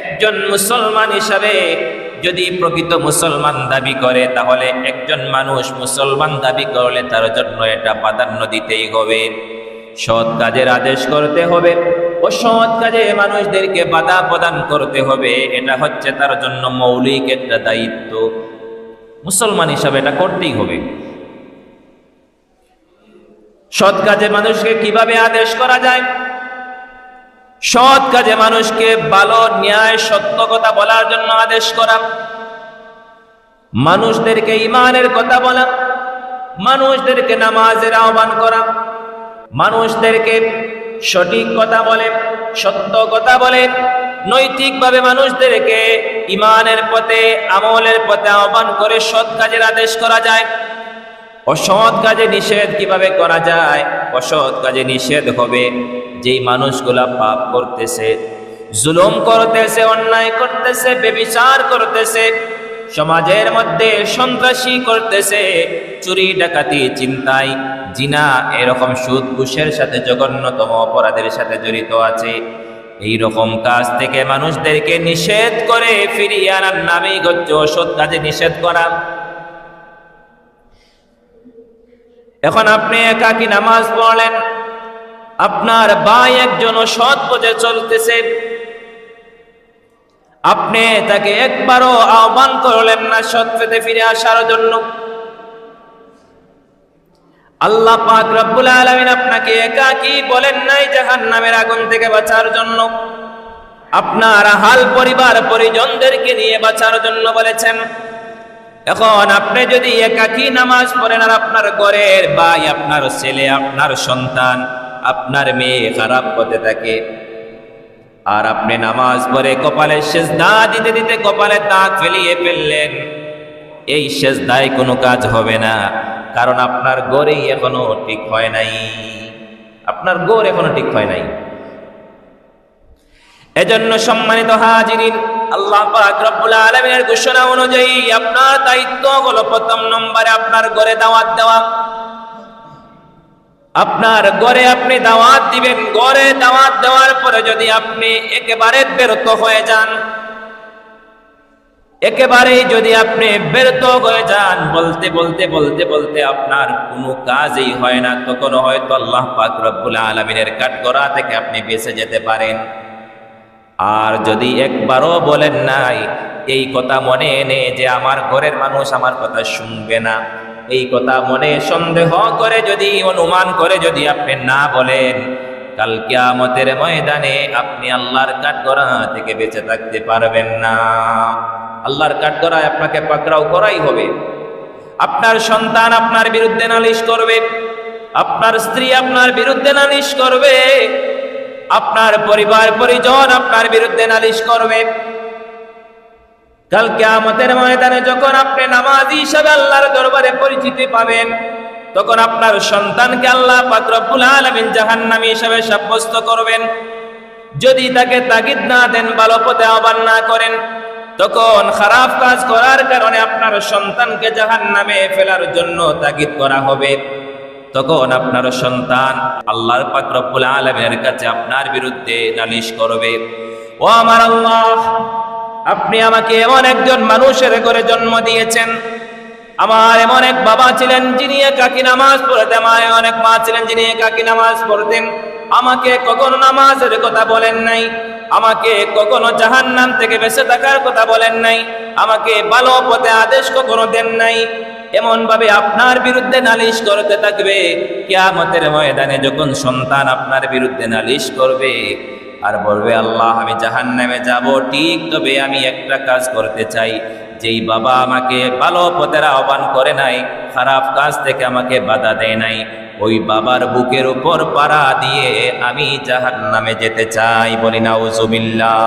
একজন মুসলমান হিসাবে যদি প্রকৃত মুসলমান দাবি করে, তাহলে একজন মানুষ মুসলমান দাবি করলে তার জন্য এটা প্রাধান্য দিতেই হবে। সৎ কাজের আদেশ করতে হবে, অসৎ কাজে মানুষদেরকে বাধা প্রদান করতে হবে। এটা হচ্ছে তার জন্য মৌলিক একটা দায়িত্ব। মুসলমান হিসাবে এটা করতেই হবে। সৎ কাজে মানুষকে কিভাবে আদেশ করা যায়? সৎ কাজে মানুষকে ভালো, ন্যায়, সত্য কথা বলার জন্য আদেশ করা, মানুষদেরকে ঈমানের কথা বলা, মানুষদেরকে নামাজের আহ্বান করা, মানুষদেরকে সঠিক কথা বলে, সত্য কথা বলে, নৈতিকভাবে মানুষদেরকে ঈমানের পথে, আমলের পথে আহ্বান করে সৎ কাজের আদেশ করা যায়। অসৎ কাজে নিষেধ কিভাবে করা যায়? অসৎ কাজে নিষেধ হবে যেই মানুষগুলা পাপ করতেছে, জুলুম করতেছে, অন্যায় করতেছে, ব্যভিচার করতেছে, সমাজের মধ্যে সন্ত্রাসী করতেছে, চুরি, ডাকাতি, ছিনতাই, জিনা, এরকম সুদ ঘুষের সাথে জঘন্যতম অপরাধের সাথে জড়িত আছে। এই রকম কাজ থেকে মানুষদেরকে নিষেধ করে ফিরিয়ে আনার নামেই হচ্ছে অসৎ কাজে নিষেধ করা। এখন আপনি একাকী নামাজ পড়লেন, আপনার ভাই একজন সৎ পথে চলতেছে, আপনি তাকে একবারও আহ্বান করলেন না সৎ পথে ফিরে আসার জন্য। আল্লাহ পাক রব্বুল আলামিন আপনাকে একাকী বলেন নাই জাহান্নামের আগুন থেকে বাঁচার জন্য, আপনার আহাল পরিবার পরিজনদেরকে নিয়ে বাঁচার জন্য বলেছেন। এখন আপনি যদি একাকী নামাজ পড়েন আর আপনার ঘরের ভাই, আপনার ছেলে, আপনার সন্তান, আপনার মেয়ে খারাপ পথে থাকে, আর আপনি নামাজ পড়ে কপালে সেজদা দিতে দিতে কপালে দাগ ফেলিয়ে ফেললেন, এই সেজদায় কোনো কাজ হবে না, কারণ আপনার ঘরেই এখনো ঠিক হয় নাই। আপনার ঘর এখনো ঠিক হয় নাই। এজন্য সম্মানিত হাজিরিন, আল্লাহ পাক রব্বুল আলামিনের ঘোষণা অনুযায়ী আপনার দায়িত্ব হলো প্রথম নম্বরে আপনার ঘরে দাওয়াত দেওয়া। আপনার ঘরে আপনি দাওয়াত দিবেন। ঘরে দাওয়াত দেওয়ার পরে যদি আপনি একেবারে ব্যর্থ হয়ে যান, একেবারেই যদি আপনি ব্যর্থ হয়ে যান, বলতে বলতে বলতে বলতে আপনার কোনো কাজই হয় না, তখন হয়তো আল্লাহ পাক রব্বুল আলামিনের কাঠগড়া থেকে আপনি বেঁচে যেতে পারেন। আর যদি একবারও বলেন নাই, এই কথা মনে এনে যে আমার ঘরের মানুষ আমার কথা শুনবে না, এই কথা মনে সন্দেহ করে, যদি অনুমান করে যদি আপনি না বলেন, কাল কিয়ামতের ময়দানে আপনি আল্লাহর কাঠগড়া থেকে বেঁচে থাকতে পারবেন না। আল্লাহর কাঠগড়ায় আপনাকে পাকড়াও করাই হবে। আপনার সন্তান আপনার বিরুদ্ধে নালিশ করবে, আপনার স্ত্রী আপনার বিরুদ্ধে নালিশ করবে, আপনার পরিবার পরিজন আপনার বিরুদ্ধে নালিশ করবে। কাল কিয়ামতের ময়দানে যখন আপনি নামাজি হিসাবে আল্লাহর দরবারে পরিচিতি পাবেন, তখন আপনার সন্তানকে আল্লাহ পাক রব্বুল আলামিন জাহান্নামী হিসাবে সাব্যস্ত করবেন। যদি তাকে তাগিদ না দেন, ভালো পথে আহ্বান না করেন, তখন খারাপ কাজ করার কারণে আপনার সন্তানকে জাহান্নামে ফেলার জন্য তাগিদ করা হবে। তখন আপনার সন্তান আল্লাহর পাক রব্বুল আলামিনের কাছে আপনার বিরুদ্ধে নালিশ করবে। ও আমার আল্লাহ, আপনি আমাকে এমন একজন মানুষের ঘরে জন্ম দিয়েছেন, আমার এমন এক বাবা ছিলেন যিনি একাকী নামাজ পড়তেন, আমার অনেক মা ছিলেন যিনি একাকী নামাজ পড়তেন, আমাকে কখনো নামাজের কথা বলেন নাই, আমাকে কখনো জাহান্নাম থেকে বেঁচে থাকার কথা বলেন নাই, আমাকে ভালো পথে আদেশ কখনো দেন নাই। এমন ভাবে আপনার বিরুদ্ধে নালিশ করতে থাকবে, কিয়ামতের ময়দানে যখন সন্তান আপনার বিরুদ্ধে নালিশ করবে আর বলবে, আল্লাহ আমি জাহান্নামে যাব ঠিক, তবে আমি একটা কাজ করতে চাই, যেই বাবা আমাকে ভালো পথের আহ্বান করে নাই, খারাপ কাজ থেকে আমাকে বাধা দেয় নাই, ওই বাবার বুকের উপর পাড়া দিয়ে আমি জাহান্নামে যেতে চাই। বলি নাউজুবিল্লাহ।